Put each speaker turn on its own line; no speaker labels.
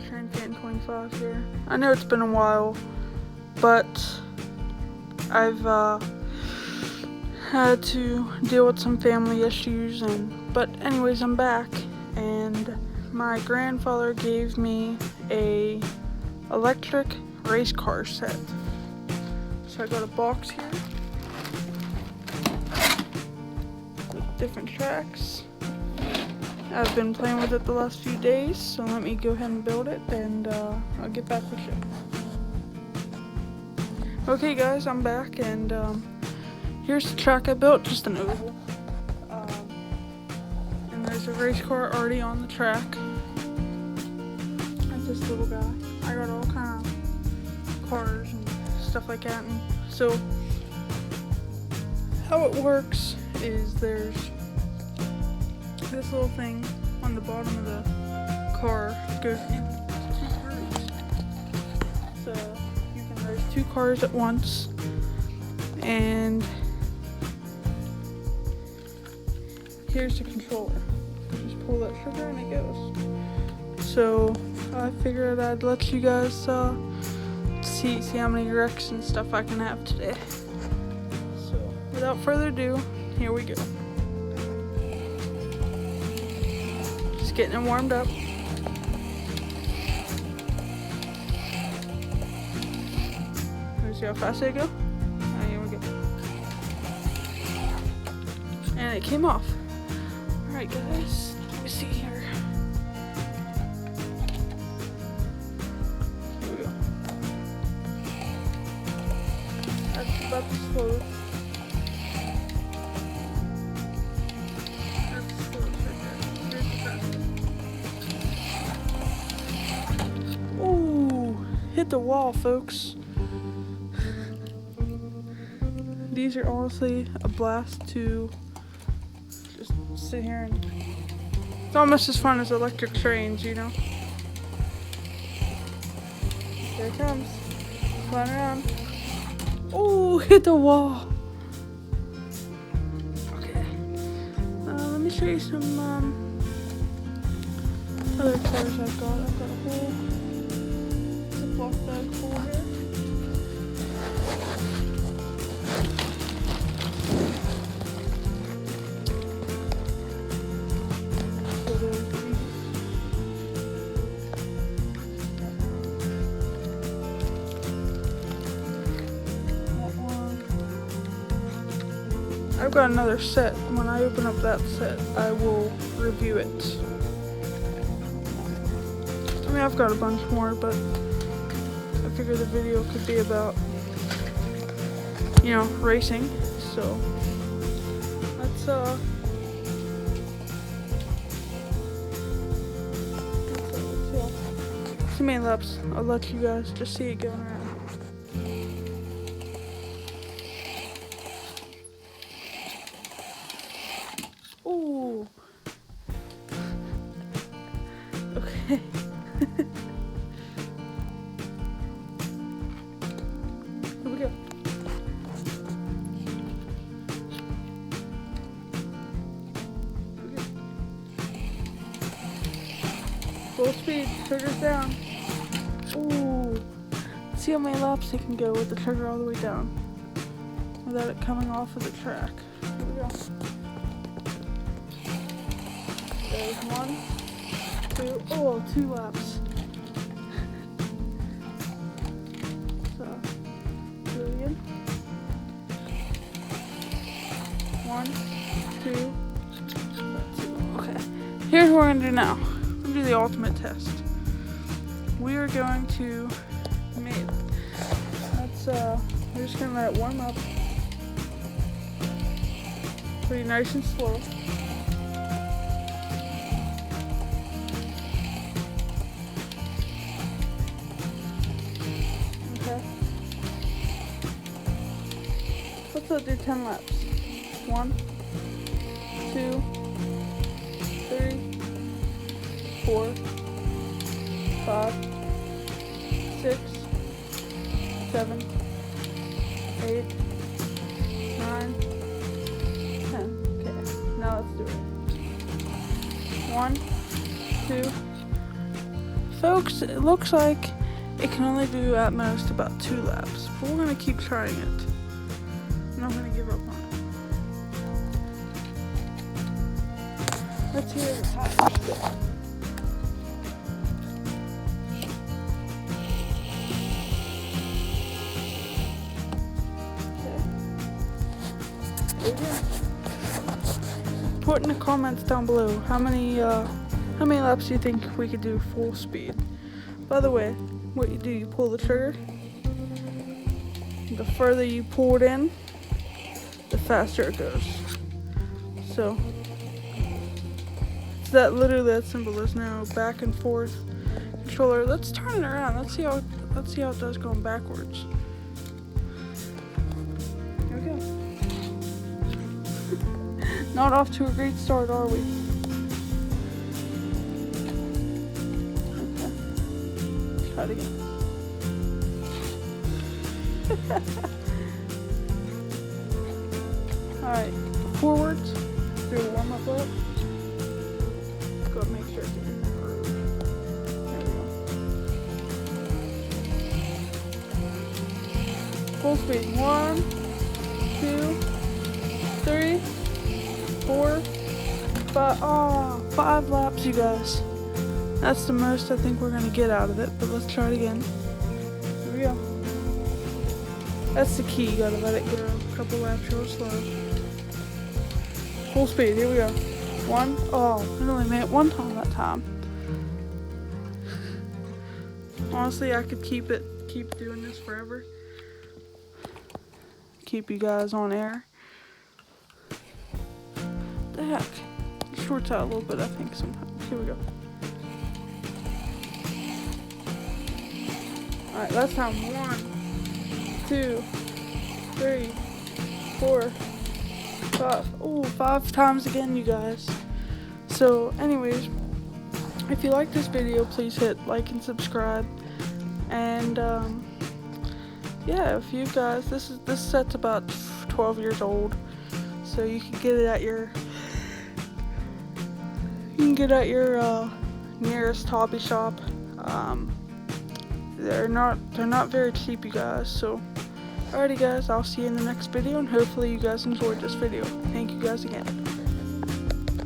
Transient 25 here. I know it's been a while, but I've had to deal with some family issues, but anyways, I'm back, and my grandfather gave me a electric race car set. So I got a box here with different tracks. I've been playing with it the last few days, so let me go ahead and build it, and I'll get back with you. Okay guys, I'm back, and here's the track I built, just an oval. And there's a race car already on the track. That's this little guy. I got all kind of cars and stuff like that. And so how it works is there's this little thing on the bottom of the car that goes into two grooves. So you can race two cars at once, and here's the controller. You just pull that trigger and it goes. So I figured I'd let you guys see how many wrecks and stuff I can have today. So without further ado, here we go. Just getting it warmed up. Let's see how fast they go. Here we go. And it came off. Alright guys, let me see here. Here we go. That's about to slow. That's slow right there. Here's the fast. Ooh, hit the wall, folks. These are honestly a blast to just sit here and it's almost as fun as electric trains, you know. There it comes. Flying around. Oh, hit the wall. Okay. Let me show you some other cars I've got. I've got a whole Ziploc bag full here. I've got another set. When I open up that set, I will review it. I mean, I've got a bunch more, but I figured the video could be about, you know, racing. So let's see many laps. I'll let you guys just see it going around. Ooh. Okay. Here we go. Full speed, trigger's down. Ooh. See how many laps it can go with the trigger all the way down without it coming off of the track. Here we go. There's 1, 2, oh, 2 laps. So, do it again. 1, 2, okay. Here's what we're gonna do now. We're gonna do the ultimate test. We are going to make, we're just gonna let it warm up. Pretty nice and slow. Let's do 10 laps. 1, 2, 3, 4, 5, 6, 7, 8, 9, 10. Okay, now let's do it. 1, 2, Folks, it looks like it can only do at most about 2 laps, but we're gonna keep trying it. I'm not gonna give up on it. Let's hear the tires spit. Put in the comments down below how many laps do you think we could do full speed. By the way, what you do, you pull the trigger. The further you pull it in, the faster it goes. So it's literally that simple. There's no back and forth controller. Let's turn it around. Let's see how it does going backwards. Here we go. Not off to a great start, are we? Okay. Try it again. Alright, forwards. Do a warm-up lap. Go make sure it's in the groove. There we go. Full speed. 1, 2, 3, 4, 5. Oh, 5 laps, you guys. That's the most I think we're gonna get out of it, but let's try it again. Here we go. That's the key, you gotta let it go a couple laps real slow. Full speed, here we go. 1, oh, I only made it 1 time that time. Honestly, I could keep doing this forever. Keep you guys on air. The heck? It shorts out a little bit, I think, sometimes. Here we go. Alright, last time. 1, 2, 3, 4, 5. Oh, 5 times again, you guys. So, anyways, if you like this video, please hit like and subscribe. And yeah, if you guys, this set's about 12 years old, so you can get it at your nearest hobby shop. They're not very cheap, you guys. So alrighty guys, I'll see you in the next video, and hopefully you guys enjoyed this video. Thank you guys again.